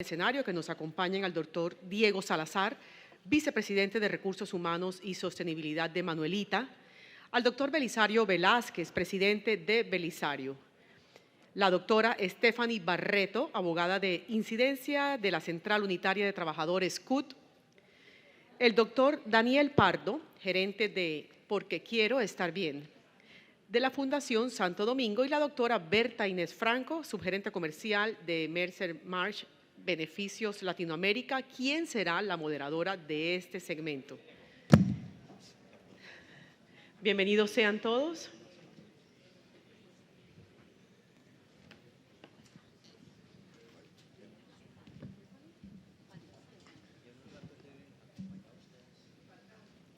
Escenario que nos acompañen al doctor Diego Salazar, vicepresidente de Recursos Humanos y Sostenibilidad de Manuelita, al doctor Belisario Velázquez, presidente de Belisario, la doctora Stephanie Barreto, abogada de incidencia de la Central Unitaria de Trabajadores CUT, el doctor Daniel Pardo, gerente de Porque Quiero Estar Bien, de la Fundación Santo Domingo, y la doctora Berta Inés Franco, subgerente comercial de Mercer Marsh Beneficios Latinoamérica, quien será la moderadora de este segmento. Bienvenidos sean todos.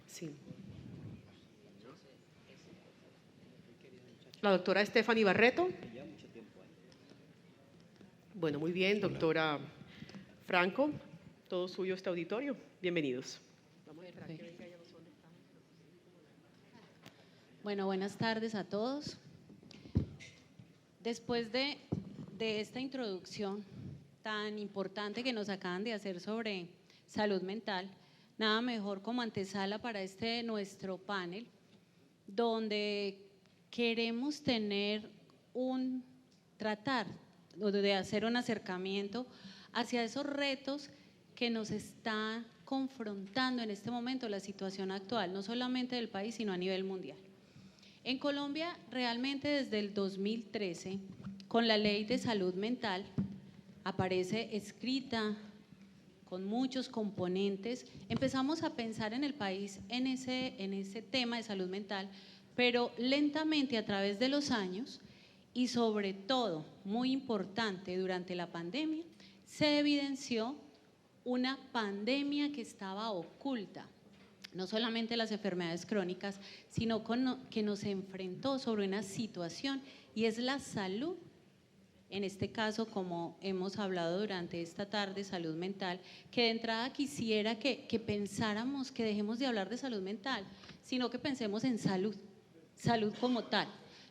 Sí. La doctora Stephanie Barreto. Bueno, muy bien, doctora Franco, todo suyo este auditorio. Bienvenidos. Bueno, buenas tardes a todos. Después de esta introducción tan importante que nos acaban de hacer sobre salud mental, nada mejor como antesala para este nuestro panel, donde queremos tratar de hacer un acercamiento hacia esos retos que nos está confrontando en este momento la situación actual, no solamente del país, sino a nivel mundial. En Colombia, realmente desde el 2013, con la Ley de Salud Mental, aparece escrita con muchos componentes, empezamos a pensar en el país en ese tema de salud mental, pero lentamente a través de los años y sobre todo, muy importante, durante la pandemia, se evidenció una pandemia que estaba oculta, no solamente las enfermedades crónicas, sino que nos enfrentó sobre una situación y es la salud, en este caso, como hemos hablado durante esta tarde, salud mental, que de entrada quisiera que pensáramos, que dejemos de hablar de salud mental, sino que pensemos en salud como tal.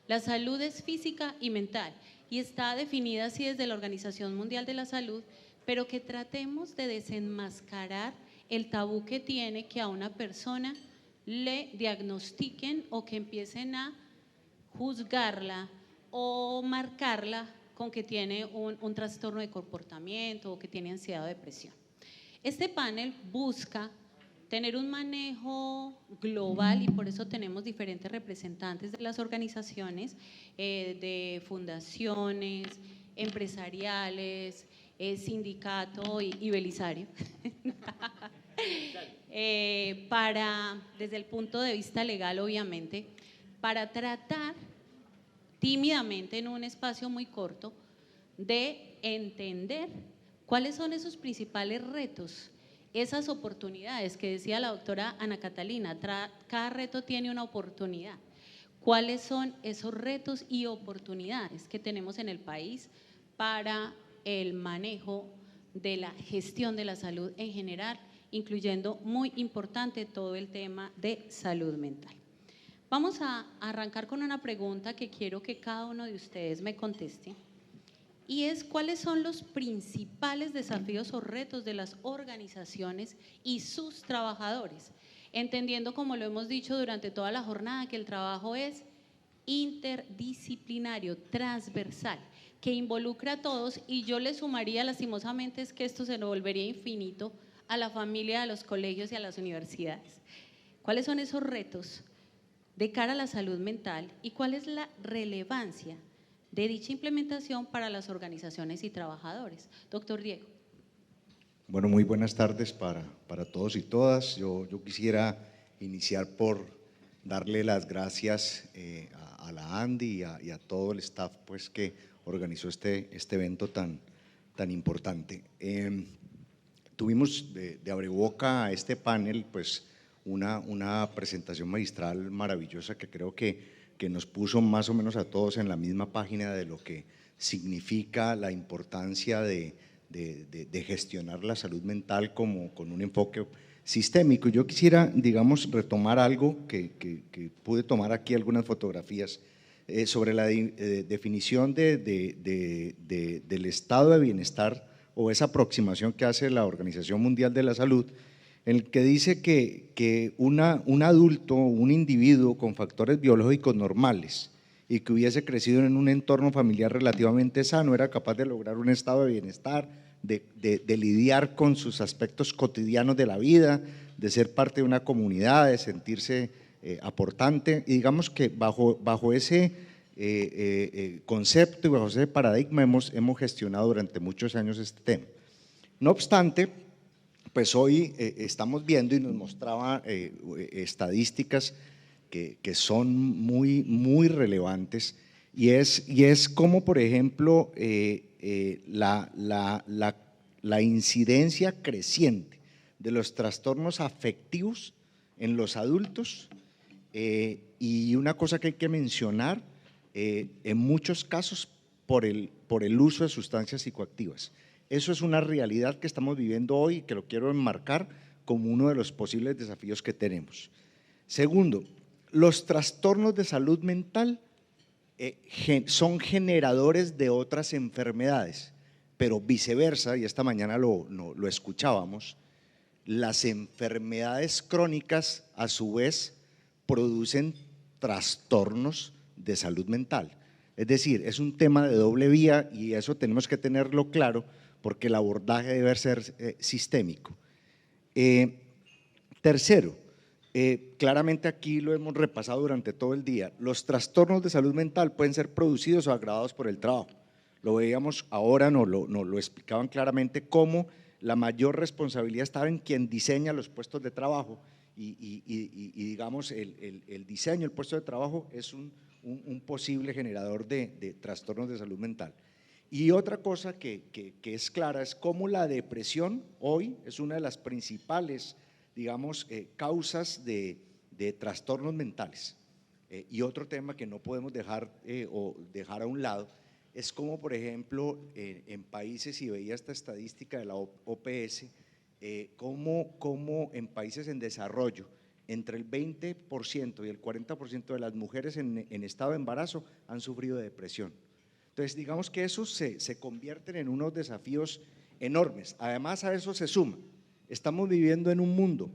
La salud es física y mental y está definida así desde la Organización Mundial de la Salud, pero que tratemos de desenmascarar el tabú que tiene que a una persona le diagnostiquen o que empiecen a juzgarla o marcarla con que tiene un trastorno de comportamiento o que tiene ansiedad o depresión. Este panel busca tener un manejo global y por eso tenemos diferentes representantes de las organizaciones, de fundaciones, empresariales, sindicato y Belisario, desde el punto de vista legal, obviamente, para tratar tímidamente en un espacio muy corto de entender cuáles son esos principales retos, esas oportunidades que decía la doctora Ana Catalina. Cada reto tiene una oportunidad. ¿Cuáles son esos retos y oportunidades que tenemos en el país para el manejo de la gestión de la salud en general, incluyendo, muy importante, todo el tema de salud mental? Vamos a arrancar con una pregunta que quiero que cada uno de ustedes me conteste, y es: ¿cuáles son los principales desafíos o retos de las organizaciones y sus trabajadores? Entendiendo, como lo hemos dicho durante toda la jornada, que el trabajo es interdisciplinario, transversal, que involucra a todos, y yo le sumaría, lastimosamente, es que esto se nos volvería infinito, a la familia, a los colegios y a las universidades. ¿Cuáles son esos retos de cara a la salud mental y cuál es la relevancia de dicha implementación para las organizaciones y trabajadores? Doctor Diego. Bueno, muy buenas tardes para todos y todas. Yo quisiera iniciar por darle las gracias a la Andy y a todo el staff, pues, que organizó este evento tan importante. Tuvimos de abreboca a este panel, pues, una presentación magistral maravillosa que creo que nos puso más o menos a todos en la misma página de lo que significa la importancia de gestionar la salud mental como con un enfoque sistémico. Yo quisiera, digamos, retomar algo que pude tomar aquí algunas fotografías sobre la definición del estado de bienestar o esa aproximación que hace la Organización Mundial de la Salud, en el que dice que un adulto, un individuo con factores biológicos normales y que hubiese crecido en un entorno familiar relativamente sano era capaz de lograr un estado de bienestar, de lidiar con sus aspectos cotidianos de la vida, de ser parte de una comunidad, de sentirse aportante, y digamos que bajo ese concepto y bajo ese paradigma hemos gestionado durante muchos años este tema. No obstante, pues hoy estamos viendo y nos mostraba estadísticas que son muy relevantes, y es como, por ejemplo, la incidencia creciente de los trastornos afectivos en los adultos, y una cosa que hay que mencionar, en muchos casos por el uso de sustancias psicoactivas. Eso es una realidad que estamos viviendo hoy y que lo quiero enmarcar como uno de los posibles desafíos que tenemos. Segundo, los trastornos de salud mental son generadores de otras enfermedades, pero viceversa, y esta mañana lo escuchábamos, las enfermedades crónicas a su vez producen trastornos de salud mental. Es decir, es un tema de doble vía y eso tenemos que tenerlo claro porque el abordaje debe ser sistémico. Tercero, claramente aquí lo hemos repasado durante todo el día, los trastornos de salud mental pueden ser producidos o agravados por el trabajo. Lo veíamos ahora, nos lo explicaban claramente cómo la mayor responsabilidad está en quien diseña los puestos de trabajo y digamos el diseño, el puesto de trabajo es un posible generador de trastornos de salud mental. Y otra cosa que es clara es cómo la depresión hoy es una de las principales, digamos, causas de trastornos mentales. Y otro tema que no podemos dejar a un lado es como, por ejemplo, en países, y veía esta estadística de la OPS, cómo en países en desarrollo, entre el 20% y el 40% de las mujeres en estado de embarazo han sufrido de depresión. Entonces, digamos que eso se convierten en unos desafíos enormes. Además, a eso se suma, estamos viviendo en un mundo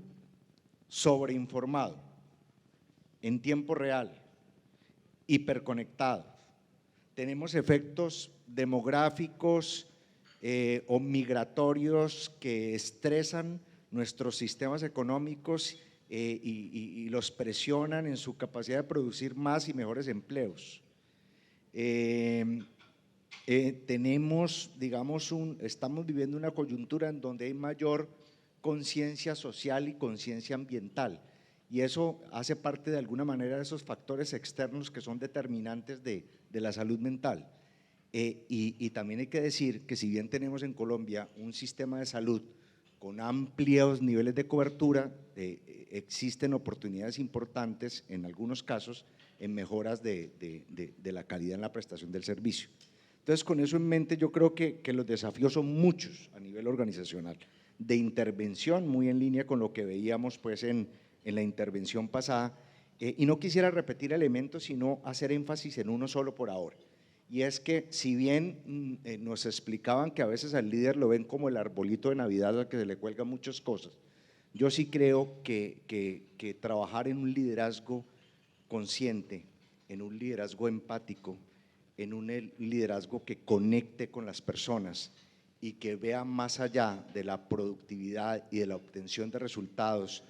sobreinformado, en tiempo real, hiperconectado. Tenemos efectos demográficos o migratorios que estresan nuestros sistemas económicos y los presionan en su capacidad de producir más y mejores empleos. Tenemos, digamos, estamos viviendo una coyuntura en donde hay mayor conciencia social y conciencia ambiental, y eso hace parte de alguna manera de esos factores externos que son determinantes de la salud mental. Y también hay que decir que si bien tenemos en Colombia un sistema de salud con amplios niveles de cobertura, existen oportunidades importantes en algunos casos en mejoras de la calidad en la prestación del servicio. Entonces, con eso en mente, yo creo que los desafíos son muchos a nivel organizacional, de intervención, muy en línea con lo que veíamos pues en la intervención pasada, y no quisiera repetir elementos, sino hacer énfasis en uno solo por ahora. Y es que si bien nos explicaban que a veces al líder lo ven como el arbolito de Navidad al que se le cuelgan muchas cosas, yo sí creo que trabajar en un liderazgo consciente, en un liderazgo empático, en un liderazgo que conecte con las personas y que vea más allá de la productividad y de la obtención de resultados,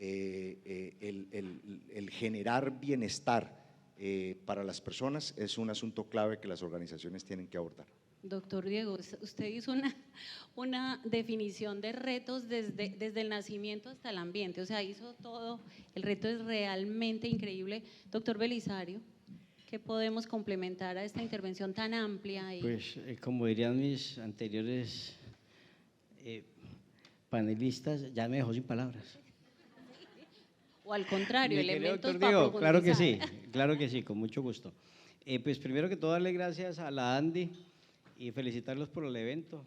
el generar bienestar para las personas es un asunto clave que las organizaciones tienen que abordar. Doctor Diego, usted hizo una definición de retos desde el nacimiento hasta el ambiente, o sea, hizo todo, el reto es realmente increíble. Doctor Belisario, ¿qué podemos complementar a esta intervención tan amplia? Pues como dirían mis anteriores panelistas, ya me dejó sin palabras. O al contrario, Mi querido elementos doctor para Diego, profundizar. claro que sí, con mucho gusto. Pues primero que todo darle gracias a la Andy y felicitarlos por el evento.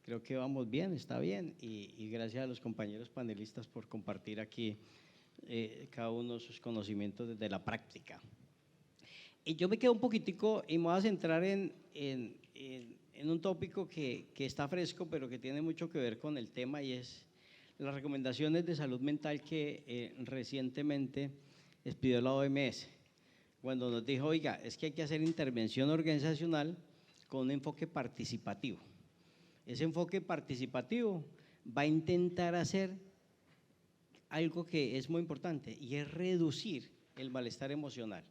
Creo que vamos bien, está bien, y gracias a los compañeros panelistas por compartir aquí cada uno sus conocimientos desde la práctica. Y yo me quedo un poquitico y me voy a centrar en en un tópico que está fresco, pero que tiene mucho que ver con el tema, y es las recomendaciones de salud mental que recientemente expidió la OMS, cuando nos dijo, oiga, es que hay que hacer intervención organizacional con un enfoque participativo. Ese enfoque participativo va a intentar hacer algo que es muy importante, y es reducir el malestar emocional.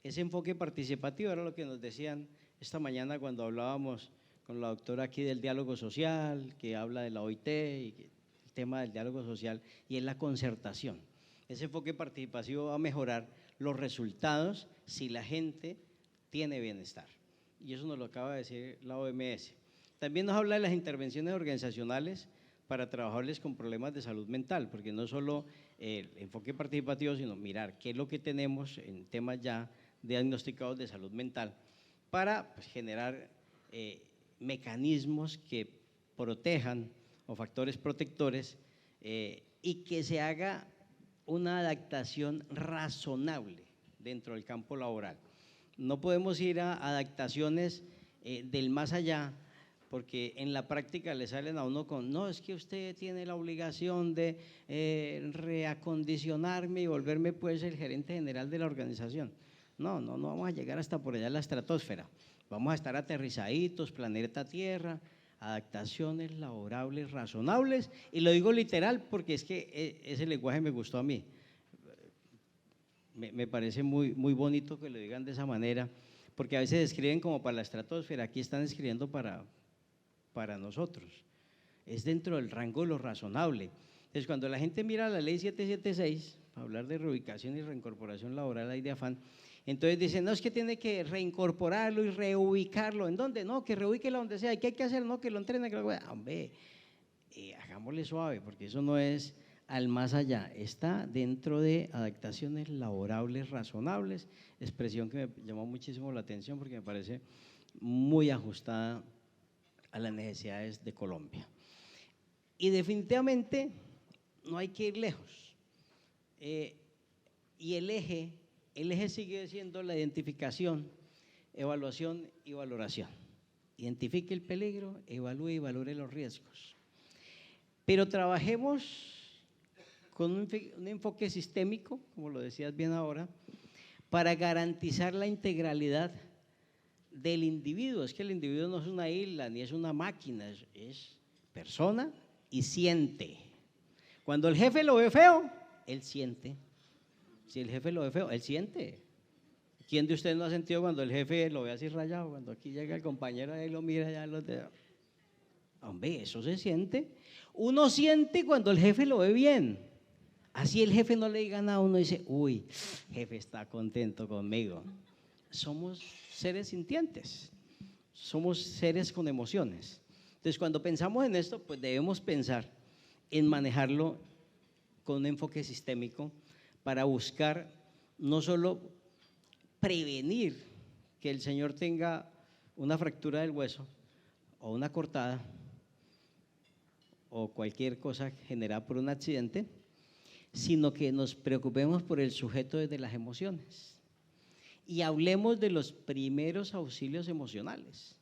Ese enfoque participativo era lo que nos decían esta mañana cuando hablábamos con la doctora aquí del diálogo social, que habla de la OIT y el tema del diálogo social, y es la concertación. Ese enfoque participativo va a mejorar los resultados si la gente tiene bienestar, y eso nos lo acaba de decir la OMS. También nos habla de las intervenciones organizacionales para trabajadores con problemas de salud mental, porque no solo el enfoque participativo, sino mirar qué es lo que tenemos en temas ya diagnosticados de salud mental para pues, generar mecanismos que protejan o factores protectores y que se haga una adaptación razonable dentro del campo laboral. No podemos ir a adaptaciones del más allá, porque en la práctica le salen a uno con, no, es que usted tiene la obligación de reacondicionarme y volverme pues el gerente general de la organización. No vamos a llegar hasta por allá a la estratosfera, vamos a estar aterrizaditos, planeta Tierra, adaptaciones laborables razonables, y lo digo literal porque es que ese lenguaje me gustó a mí. Me parece muy bonito que lo digan de esa manera, porque a veces escriben como para la estratosfera, aquí están escribiendo para nosotros, es dentro del rango de lo razonable. Entonces, cuando la gente mira la ley 776, para hablar de reubicación y reincorporación laboral, hay de afán, entonces dicen, no, es que tiene que reincorporarlo y reubicarlo, ¿en dónde? No, que reubíquelo donde sea, ¿y qué hay que hacer? No, que lo entrene, que lo… Hombre, hagámosle suave, porque eso no es al más allá, está dentro de adaptaciones laborables razonables, expresión que me llamó muchísimo la atención porque me parece muy ajustada a las necesidades de Colombia. Y definitivamente no hay que ir lejos. Y el eje sigue siendo la identificación, evaluación y valoración. Identifique el peligro, evalúe y valore los riesgos. Pero trabajemos con un enfoque sistémico, como lo decías bien ahora, para garantizar la integralidad del individuo. Es que el individuo no es una isla ni es una máquina, es persona y siente. Cuando el jefe lo ve feo, él siente. Si el jefe lo ve feo, él siente. ¿Quién de ustedes no ha sentido cuando el jefe lo ve así rayado? Cuando aquí llega el compañero y lo mira ya los dedos. Hombre, eso se siente. Uno siente cuando el jefe lo ve bien. Así el jefe no le diga nada, uno dice, uy, jefe está contento conmigo. Somos seres sintientes, somos seres con emociones. Entonces, cuando pensamos en esto, pues debemos pensar en manejarlo con un enfoque sistémico para buscar no solo prevenir que el señor tenga una fractura del hueso o una cortada o cualquier cosa generada por un accidente, sino que nos preocupemos por el sujeto desde las emociones y hablemos de los primeros auxilios emocionales.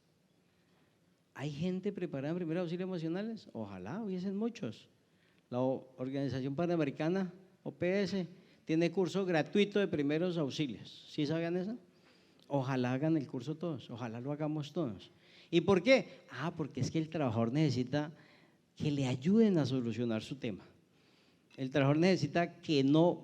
¿Hay gente preparada en primeros auxilios emocionales? Ojalá hubiesen muchos. La Organización Panamericana, OPS, tiene curso gratuito de primeros auxilios. ¿Sí sabían eso? Ojalá hagan el curso todos, ojalá lo hagamos todos. ¿Y por qué? Porque es que el trabajador necesita que le ayuden a solucionar su tema. El trabajador necesita que no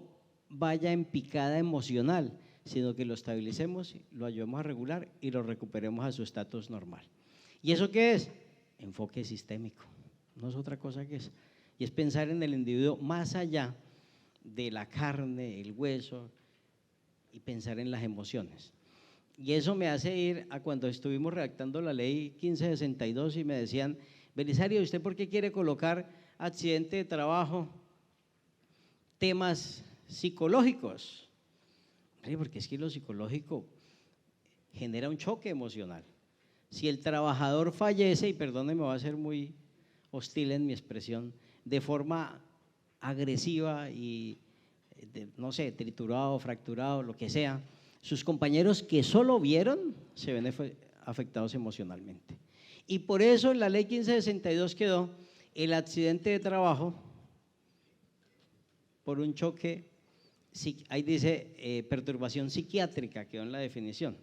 vaya en picada emocional, sino que lo estabilicemos, lo ayudemos a regular y lo recuperemos a su estatus normal. ¿Y eso qué es? Enfoque sistémico, no es otra cosa que eso. Y es pensar en el individuo más allá de la carne, el hueso, y pensar en las emociones. Y eso me hace ir a cuando estuvimos redactando la ley 1562 y me decían, Belisario, ¿usted por qué quiere colocar accidente de trabajo, temas psicológicos? Porque es que lo psicológico genera un choque emocional. Si el trabajador fallece, y perdóneme, voy a ser muy hostil en mi expresión, de forma agresiva y, no sé, triturado, fracturado, lo que sea, sus compañeros que solo vieron se ven afectados emocionalmente. Y por eso en la ley 1562 quedó el accidente de trabajo por un choque, ahí dice perturbación psiquiátrica, quedó en la definición.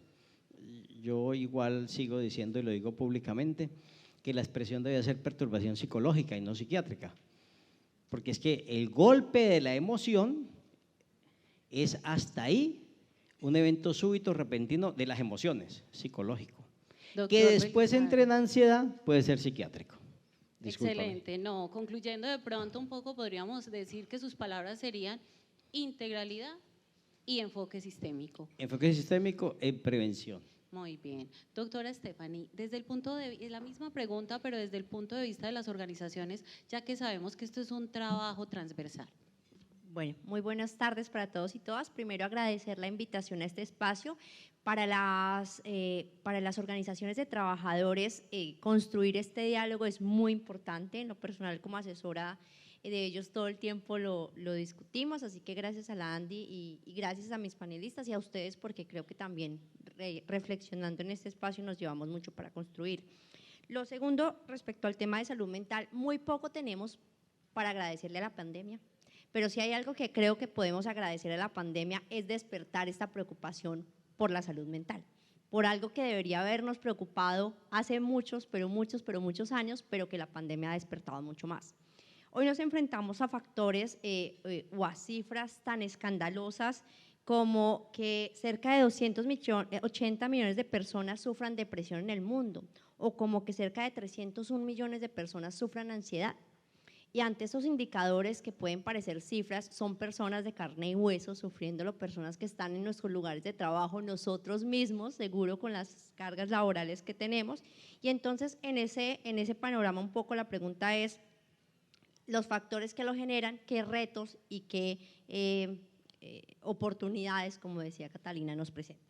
Yo igual sigo diciendo y lo digo públicamente, que la expresión debe ser perturbación psicológica y no psiquiátrica, porque es que el golpe de la emoción es hasta ahí un evento súbito, repentino de las emociones, psicológico, Doctor que después Belisario. entre en ansiedad puede ser psiquiátrico. Discúlpame. Excelente, no, concluyendo de pronto un poco podríamos decir que sus palabras serían integralidad y enfoque sistémico. Enfoque sistémico en prevención. Muy bien. Doctora Stephanie, desde el punto de la misma pregunta, pero desde el punto de vista de las organizaciones, ya que sabemos que esto es un trabajo transversal. Bueno, muy buenas tardes para todos y todas. Primero agradecer la invitación a este espacio. Para las organizaciones de trabajadores, construir este diálogo es muy importante. En lo personal, como asesora de ellos, todo el tiempo lo discutimos, así que gracias a la Andy y gracias a mis panelistas y a ustedes, porque creo que también reflexionando en este espacio nos llevamos mucho para construir. Lo segundo, respecto al tema de salud mental, muy poco tenemos para agradecerle a la pandemia. Pero si hay algo que creo que podemos agradecer a la pandemia es despertar esta preocupación por la salud mental, por algo que debería habernos preocupado hace muchos años, pero que la pandemia ha despertado mucho más. Hoy nos enfrentamos a factores o a cifras tan escandalosas como que cerca de 280 millones de personas sufran depresión en el mundo, o como que cerca de 301 millones de personas sufran ansiedad. Y ante esos indicadores que pueden parecer cifras, son personas de carne y hueso sufriéndolo, personas que están en nuestros lugares de trabajo, nosotros mismos, seguro con las cargas laborales que tenemos. Y entonces en ese panorama un poco la pregunta es, los factores que lo generan, qué retos y qué oportunidades, como decía Catalina, nos presentan.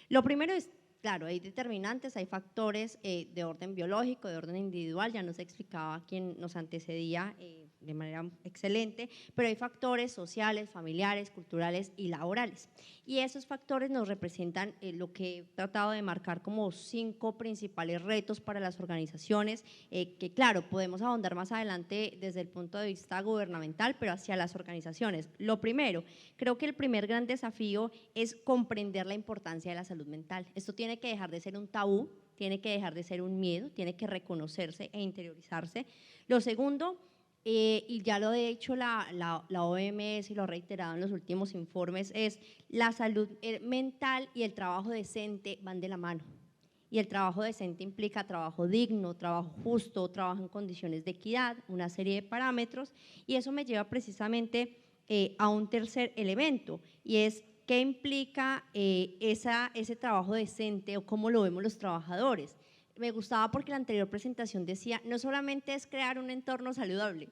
Lo primero es, claro, hay determinantes, hay factores de orden biológico, de orden individual, ya nos explicaba quien nos antecedía de manera excelente, pero hay factores sociales, familiares, culturales y laborales. Y esos factores nos representan lo que he tratado de marcar como 5 principales retos para las organizaciones, que claro, podemos ahondar más adelante desde el punto de vista gubernamental, pero hacia las organizaciones. Lo primero, creo que el primer gran desafío es comprender la importancia de la salud mental. Esto tiene que dejar de ser un tabú, tiene que dejar de ser un miedo, tiene que reconocerse e interiorizarse. Lo segundo, y ya lo ha hecho la OMS y lo ha reiterado en los últimos informes, es la salud mental y el trabajo decente van de la mano. Y el trabajo decente implica trabajo digno, trabajo justo, trabajo en condiciones de equidad, una serie de parámetros, y eso me lleva precisamente a un tercer elemento, y es qué implica ese trabajo decente o cómo lo vemos los trabajadores. Me gustaba porque la anterior presentación decía, no solamente es crear un entorno saludable,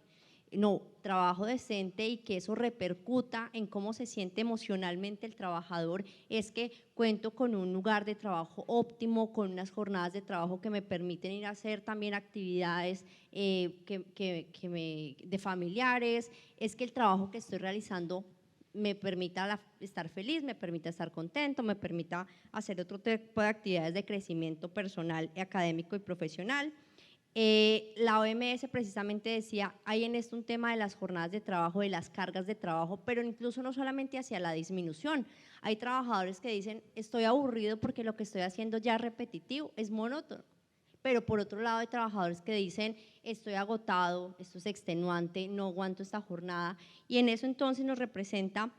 no, trabajo decente y que eso repercuta en cómo se siente emocionalmente el trabajador, es que cuento con un lugar de trabajo óptimo, con unas jornadas de trabajo que me permiten ir a hacer también actividades de familiares, es que el trabajo que estoy realizando me permita estar feliz, me permita estar contento, me permita hacer otro tipo de actividades de crecimiento personal, académico y profesional. La OMS precisamente decía, hay en esto un tema de las jornadas de trabajo, de las cargas de trabajo, pero incluso no solamente hacia la disminución. Hay trabajadores que dicen, estoy aburrido porque lo que estoy haciendo ya es repetitivo, es monótono. Pero por otro lado hay trabajadores que dicen, estoy agotado, esto es extenuante, no aguanto esta jornada, y en eso entonces nos representa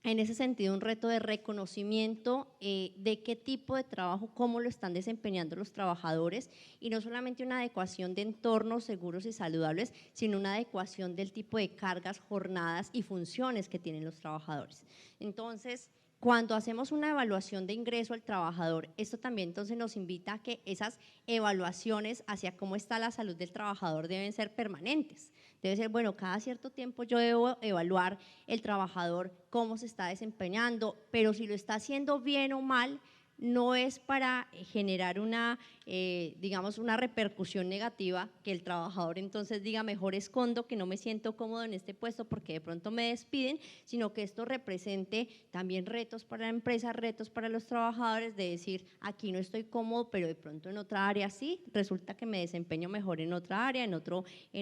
en ese sentido un reto de reconocimiento de qué tipo de trabajo, cómo lo están desempeñando los trabajadores, y no solamente una adecuación de entornos seguros y saludables, sino una adecuación del tipo de cargas, jornadas y funciones que tienen los trabajadores. Entonces, cuando hacemos una evaluación de ingreso al trabajador, esto también entonces nos invita a que esas evaluaciones hacia cómo está la salud del trabajador deben ser permanentes. Debe ser, bueno, cada cierto tiempo yo debo evaluar el trabajador cómo se está desempeñando, pero si lo está haciendo bien o mal, no es para generar una, digamos, una repercusión negativa, que el trabajador entonces diga mejor escondo que no me siento cómodo en este puesto porque de pronto me despiden, sino que esto represente también retos para la empresa, retos para los trabajadores de decir aquí no estoy cómodo, pero de pronto en otra área sí, resulta que me desempeño mejor en otra área, en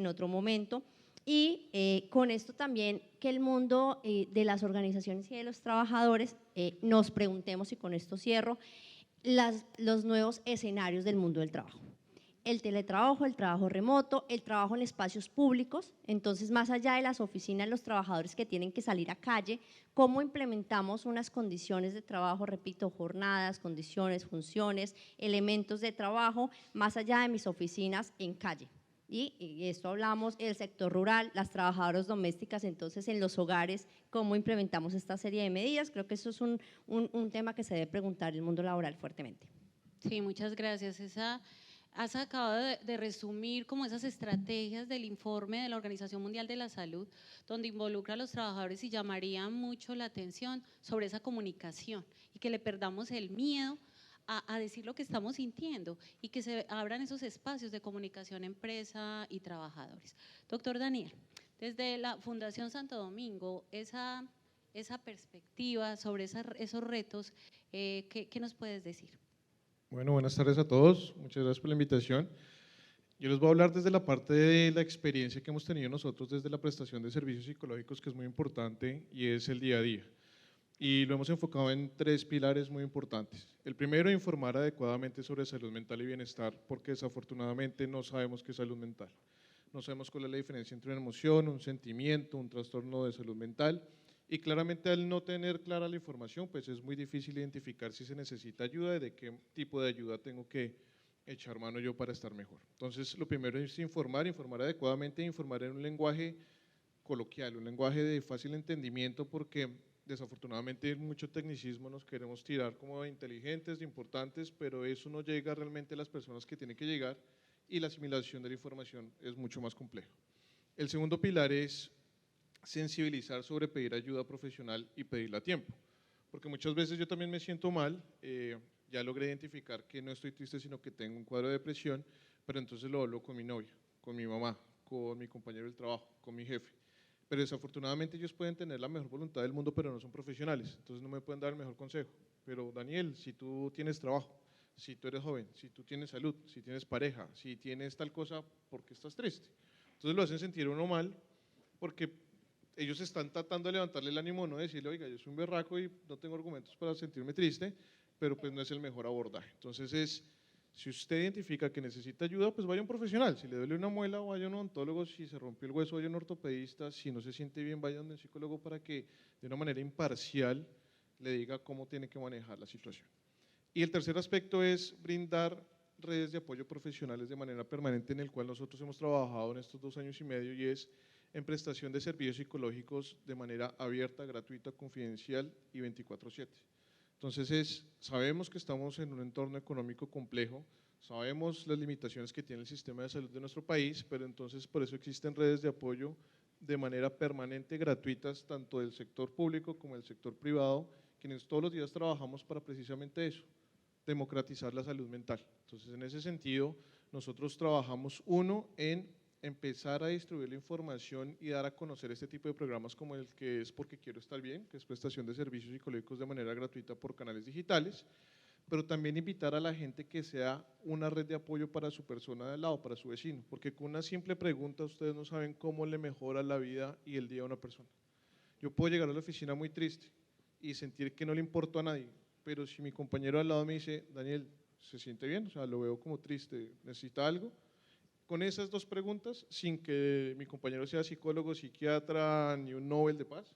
otro momento. Y con esto también que el mundo de las organizaciones y de los trabajadores nos preguntemos, y con esto cierro, los nuevos escenarios del mundo del trabajo. El teletrabajo, el trabajo remoto, el trabajo en espacios públicos, entonces más allá de las oficinas, los trabajadores que tienen que salir a calle, ¿cómo implementamos unas condiciones de trabajo, repito, jornadas, condiciones, funciones, elementos de trabajo, más allá de mis oficinas en calle? Y esto hablamos, el sector rural, las trabajadoras domésticas, entonces en los hogares, ¿cómo implementamos esta serie de medidas? Creo que eso es un tema que se debe preguntar el mundo laboral fuertemente. Sí, muchas gracias. Has acabado de resumir como esas estrategias del informe de la Organización Mundial de la Salud, donde involucra a los trabajadores y llamaría mucho la atención sobre esa comunicación y que le perdamos el miedo a decir lo que estamos sintiendo y que se abran esos espacios de comunicación empresa y trabajadores. Doctor Daniel, desde la Fundación Santo Domingo, esa perspectiva sobre esos retos, ¿qué nos puedes decir? Bueno, buenas tardes a todos, muchas gracias por la invitación. Yo les voy a hablar desde la parte de la experiencia que hemos tenido nosotros desde la prestación de servicios psicológicos, que es muy importante y es el día a día. Y lo hemos enfocado en 3 pilares muy importantes. El primero, informar adecuadamente sobre salud mental y bienestar, porque desafortunadamente no sabemos qué es salud mental. No sabemos cuál es la diferencia entre una emoción, un sentimiento, un trastorno de salud mental. Y claramente al no tener clara la información, pues es muy difícil identificar si se necesita ayuda y de qué tipo de ayuda tengo que echar mano yo para estar mejor. Entonces, lo primero es informar adecuadamente, informar en un lenguaje coloquial, un lenguaje de fácil entendimiento, porque desafortunadamente mucho tecnicismo nos queremos tirar como de inteligentes, de importantes, pero eso no llega realmente a las personas que tienen que llegar y la asimilación de la información es mucho más compleja. El segundo pilar es sensibilizar sobre pedir ayuda profesional y pedirla a tiempo, porque muchas veces yo también me siento mal, ya logré identificar que no estoy triste, sino que tengo un cuadro de depresión, pero entonces lo hablo con mi novia, con mi mamá, con mi compañero del trabajo, con mi jefe. Pero desafortunadamente ellos pueden tener la mejor voluntad del mundo, pero no son profesionales, entonces no me pueden dar el mejor consejo. Pero Daniel, si tú tienes trabajo, si tú eres joven, si tú tienes salud, si tienes pareja, si tienes tal cosa, ¿por qué estás triste? Entonces lo hacen sentir uno mal, porque ellos están tratando de levantarle el ánimo, no decirle, oiga, yo soy un berraco y no tengo argumentos para sentirme triste, pero pues no es el mejor abordaje. Entonces si usted identifica que necesita ayuda, pues vaya a un profesional. Si le duele una muela, vaya a un odontólogo. Si se rompió el hueso, vaya a un ortopedista. Si no se siente bien, vaya a un psicólogo para que de una manera imparcial le diga cómo tiene que manejar la situación. Y el tercer aspecto es brindar redes de apoyo profesionales de manera permanente, en el cual nosotros hemos trabajado en estos 2 años y medio, y es en prestación de servicios psicológicos de manera abierta, gratuita, confidencial y 24/7. Entonces sabemos que estamos en un entorno económico complejo, sabemos las limitaciones que tiene el sistema de salud de nuestro país, pero entonces por eso existen redes de apoyo de manera permanente, gratuitas, tanto del sector público como del sector privado, quienes todos los días trabajamos para precisamente eso, democratizar la salud mental. Entonces en ese sentido nosotros trabajamos en empezar a distribuir la información y dar a conocer este tipo de programas como el que es Porque Quiero Estar Bien, que es prestación de servicios psicológicos de manera gratuita por canales digitales, pero también invitar a la gente que sea una red de apoyo para su persona de al lado, para su vecino, porque con una simple pregunta ustedes no saben cómo le mejora la vida y el día a una persona. Yo puedo llegar a la oficina muy triste y sentir que no le importo a nadie, pero si mi compañero al lado me dice, Daniel, ¿se siente bien? O sea, lo veo como triste, ¿necesita algo? Con esas 2 preguntas, sin que mi compañero sea psicólogo, psiquiatra, ni un Nobel de Paz,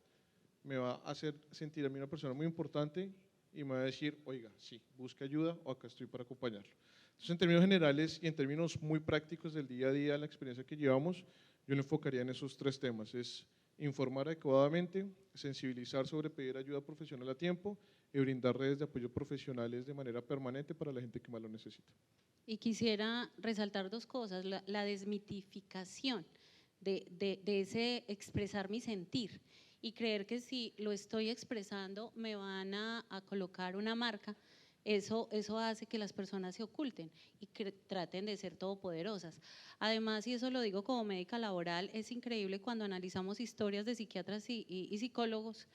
me va a hacer sentir a mí una persona muy importante y me va a decir, oiga, sí, busca ayuda o acá estoy para acompañarlo. Entonces, en términos generales y en términos muy prácticos del día a día, la experiencia que llevamos, yo le enfocaría en esos 3 temas, es informar adecuadamente, sensibilizar sobre pedir ayuda profesional a tiempo y brindar redes de apoyo profesionales de manera permanente para la gente que más lo necesita. Y quisiera resaltar 2 cosas, la desmitificación de ese expresar mi sentir y creer que si lo estoy expresando me van a colocar una marca Eso hace que las personas se oculten y que traten de ser todopoderosas. Además, y eso lo digo como médica laboral, es increíble cuando analizamos historias de psiquiatras y psicólogos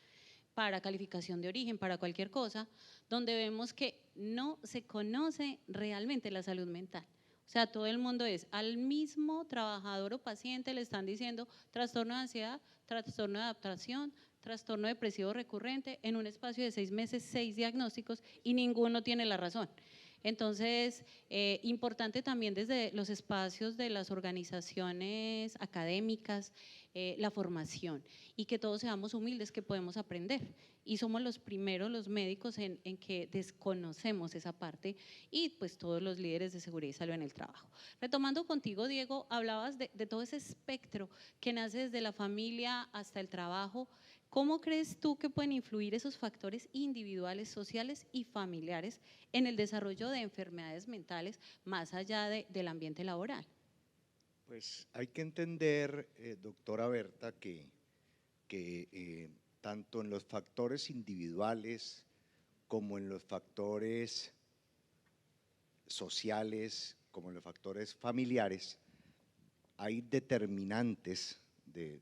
para calificación de origen, para cualquier cosa, donde vemos que no se conoce realmente la salud mental. O sea, todo el mundo es al mismo trabajador o paciente le están diciendo trastorno de ansiedad, trastorno de adaptación, trastorno depresivo recurrente, en un espacio de 6 meses, 6 diagnósticos y ninguno tiene la razón. Entonces, importante también desde los espacios de las organizaciones académicas, la formación y que todos seamos humildes, que podemos aprender. Y somos los primeros, los médicos, en que desconocemos esa parte y pues todos los líderes de seguridad y salud en el trabajo. Retomando contigo, Diego, hablabas de todo ese espectro que nace desde la familia hasta el trabajo. ¿Cómo crees tú que pueden influir esos factores individuales, sociales y familiares en el desarrollo de enfermedades mentales más allá del ambiente laboral? Pues hay que entender, doctora Berta, que tanto en los factores individuales como en los factores sociales, como en los factores familiares, hay determinantes de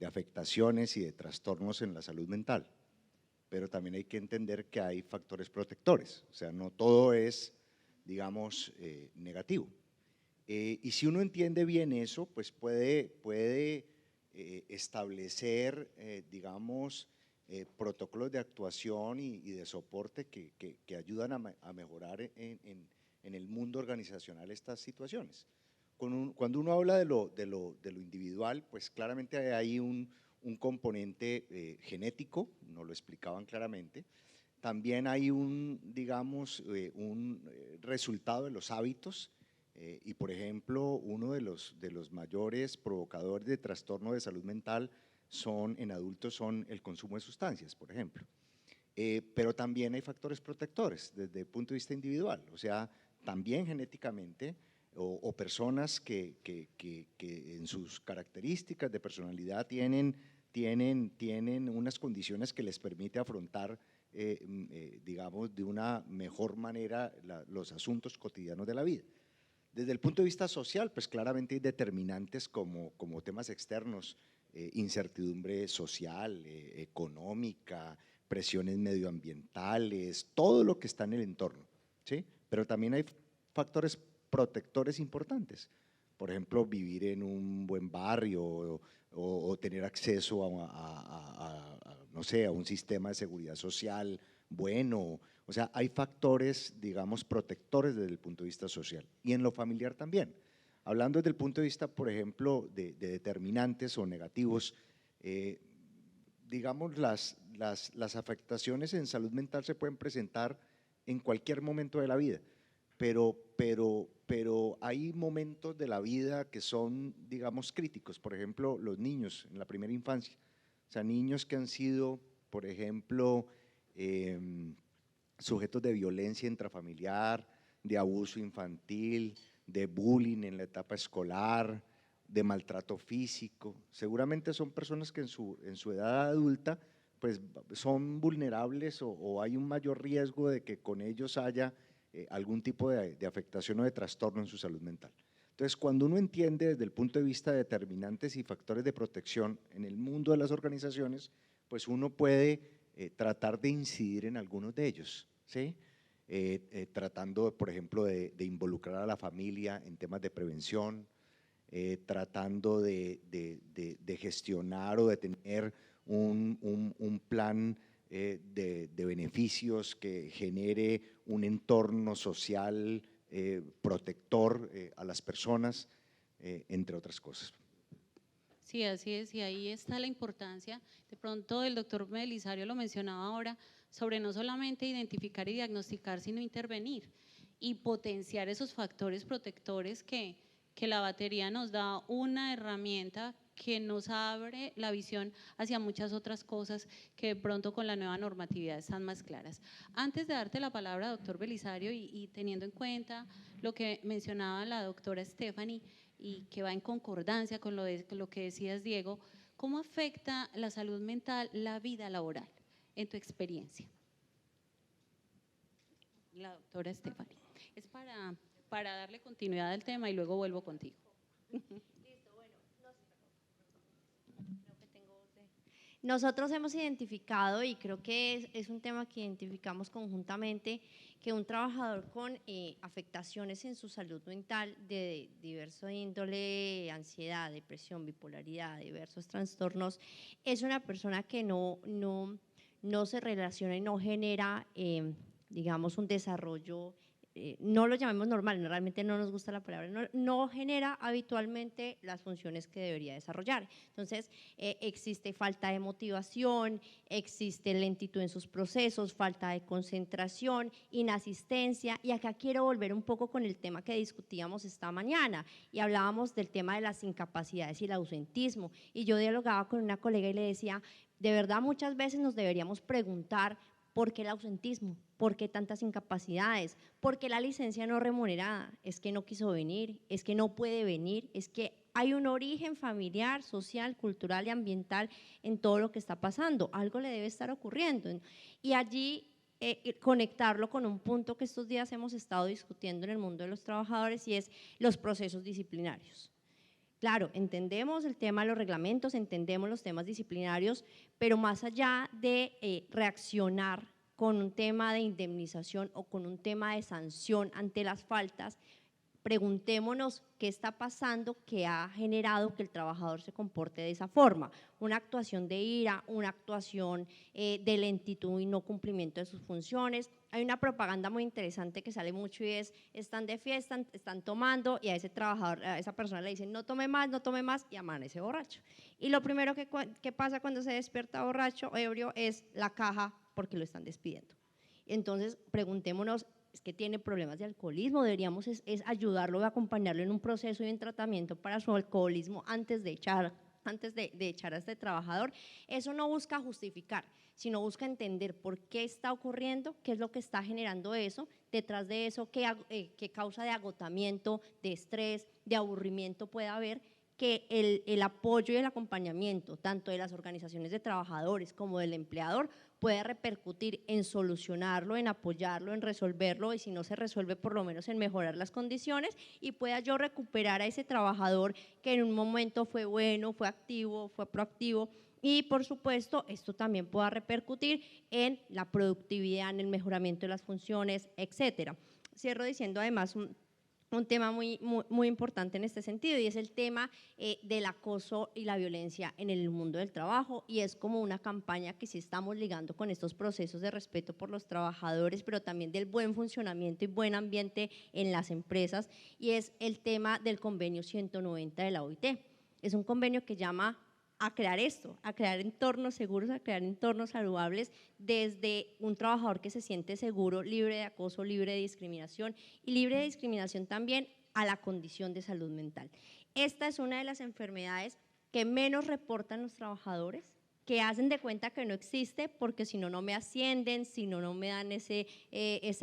afectaciones y de trastornos en la salud mental, pero también hay que entender que hay factores protectores, o sea, no todo es, digamos, negativo. Y si uno entiende bien eso, pues puede establecer, digamos, protocolos de actuación y de soporte que ayudan a mejorar en el mundo organizacional estas situaciones. Cuando uno habla de lo individual, pues claramente hay un componente genético, nos lo explicaban claramente. También hay digamos, un resultado de los hábitos. Y por ejemplo, uno de los mayores provocadores de trastorno de salud mental en adultos son el consumo de sustancias, por ejemplo. Pero también hay factores protectores desde el punto de vista individual, o sea, también genéticamente, o personas que en sus características de personalidad tienen unas condiciones que les permite afrontar, digamos, de una mejor manera los asuntos cotidianos de la vida. Desde el punto de vista social, pues claramente hay determinantes como temas externos, incertidumbre social, económica, presiones medioambientales, todo lo que está en el entorno, ¿sí? Pero también hay factores protectores importantes, por ejemplo, vivir en un buen barrio o tener acceso no sé, a un sistema de seguridad social bueno. O sea, hay factores, digamos, protectores desde el punto de vista social y en lo familiar también. Hablando desde el punto de vista, por ejemplo, de determinantes o negativos, digamos, las afectaciones en salud mental se pueden presentar en cualquier momento de la vida, pero hay momentos de la vida que son, digamos, críticos. Por ejemplo, los niños en la primera infancia, o sea, niños que han sido, por ejemplo, sujetos de violencia intrafamiliar, de abuso infantil, de bullying en la etapa escolar, de maltrato físico. Seguramente son personas que en su edad adulta pues son vulnerables o hay un mayor riesgo de que con ellos haya algún tipo de afectación o de trastorno en su salud mental. Entonces, cuando uno entiende desde el punto de vista de determinantes y factores de protección en el mundo de las organizaciones, pues uno puede tratar de incidir en algunos de ellos, ¿sí? Tratando, por ejemplo, de involucrar a la familia en temas de prevención, tratando de gestionar o de tener un plan de beneficios que genere un entorno social protector a las personas, entre otras cosas. Sí, así es, y ahí está la importancia. De pronto el doctor Belisario lo mencionaba ahora, sobre no solamente identificar y diagnosticar, sino intervenir y potenciar esos factores protectores que la batería nos da una herramienta que nos abre la visión hacia muchas otras cosas que de pronto con la nueva normatividad están más claras. Antes de darte la palabra, doctor Belisario, y teniendo en cuenta lo que mencionaba la doctora Stephanie, y que va en concordancia con lo que decías, Diego, ¿cómo afecta la salud mental la vida laboral en tu experiencia? la doctora Stephanie. Es para darle continuidad al tema y luego vuelvo contigo. Nosotros hemos identificado, y creo que es un tema que identificamos conjuntamente, que un trabajador con afectaciones en su salud mental de diverso índole, ansiedad, depresión, bipolaridad, diversos trastornos, es una persona que no se relaciona y no genera, digamos, un desarrollo, no lo llamemos normal, realmente no nos gusta la palabra, no genera habitualmente las funciones que debería desarrollar. Entonces, existe falta de motivación, existe lentitud en sus procesos, falta de concentración, inasistencia, y acá quiero volver un poco con el tema que discutíamos esta mañana, y hablábamos del tema de las incapacidades y el ausentismo, y yo dialogaba con una colega y le decía, de verdad muchas veces nos deberíamos preguntar ¿por qué el ausentismo? ¿Por qué tantas incapacidades? ¿Por qué la licencia no remunerada? ¿Es que no quiso venir? ¿Es que no puede venir? ¿Es que hay un origen familiar, social, cultural y ambiental en todo lo que está pasando? Algo le debe estar ocurriendo. Y allí conectarlo con un punto que estos días hemos estado discutiendo en el mundo de los trabajadores, y es los procesos disciplinarios. Claro, entendemos el tema de los reglamentos, entendemos los temas disciplinarios, pero más allá de reaccionar con un tema de indemnización o con un tema de sanción ante las faltas, preguntémonos qué está pasando que ha generado que el trabajador se comporte de esa forma. Una actuación de ira, una actuación de lentitud y no cumplimiento de sus funciones. Hay una propaganda muy interesante que sale mucho y es, están de fiesta, están tomando, y a ese trabajador, a esa persona le dicen no tome más, y amanece borracho. Y lo primero que pasa cuando se despierta borracho o ebrio es la caja, porque lo están despidiendo. Entonces preguntémonos, es que tiene problemas de alcoholismo, deberíamos es ayudarlo y acompañarlo en un proceso y en tratamiento para su alcoholismo antes de echar a este trabajador. Eso no busca justificar, sino busca entender por qué está ocurriendo, qué es lo que está generando eso, detrás de eso, qué causa de agotamiento, de estrés, de aburrimiento puede haber, que el apoyo y el acompañamiento tanto de las organizaciones de trabajadores como del empleador puede repercutir en solucionarlo, en apoyarlo, en resolverlo, y si no se resuelve, por lo menos en mejorar las condiciones, y pueda yo recuperar a ese trabajador que en un momento fue bueno, fue activo, fue proactivo, y por supuesto esto también pueda repercutir en la productividad, en el mejoramiento de las funciones, etcétera. Cierro diciendo además un tema muy importante en este sentido, y es el tema del acoso y la violencia en el mundo del trabajo, y es como una campaña que sí estamos ligando con estos procesos de respeto por los trabajadores, pero también del buen funcionamiento y buen ambiente en las empresas, y es el tema del convenio 190 de la OIT. Es un convenio que llama a crear esto, a crear entornos seguros, a crear entornos saludables desde un trabajador que se siente seguro, libre de acoso, libre de discriminación, y libre de discriminación también a la condición de salud mental. Esta es una de las enfermedades que menos reportan los trabajadores, que hacen de cuenta que no existe porque si no, no me ascienden, si no, no me dan ese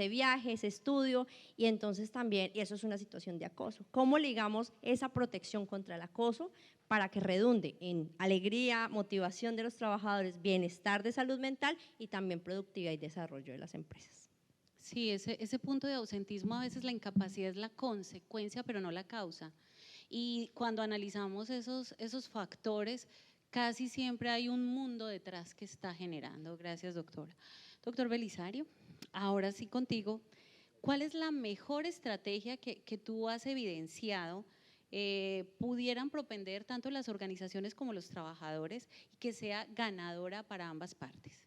viaje, ese estudio, y entonces también, y eso es una situación de acoso. ¿Cómo ligamos esa protección contra el acoso para que redunde en alegría, motivación de los trabajadores, bienestar de salud mental y también productividad y desarrollo de las empresas? Sí, ese punto de ausentismo, a veces la incapacidad es la consecuencia, pero no la causa. Y cuando analizamos esos factores, casi siempre hay un mundo detrás que está generando. Gracias, doctora. Doctor Belisario, ahora sí contigo, ¿cuál es la mejor estrategia que tú has evidenciado pudieran propender tanto las organizaciones como los trabajadores y que sea ganadora para ambas partes?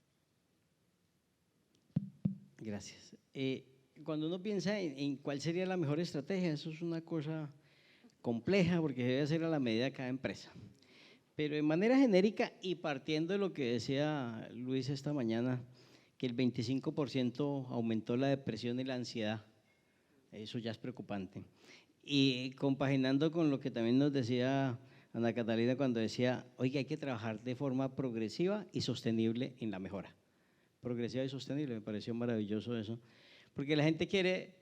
Gracias. Cuando uno piensa en cuál sería la mejor estrategia, eso es una cosa compleja porque debe ser a la medida de cada empresa. Pero de manera genérica y partiendo de lo que decía Luis esta mañana, que el 25% aumentó la depresión y la ansiedad, eso ya es preocupante. Y compaginando con lo que también nos decía Ana Catalina cuando decía, oiga, hay que trabajar de forma progresiva y sostenible en la mejora. Progresiva y sostenible, me pareció maravilloso eso, porque la gente quiere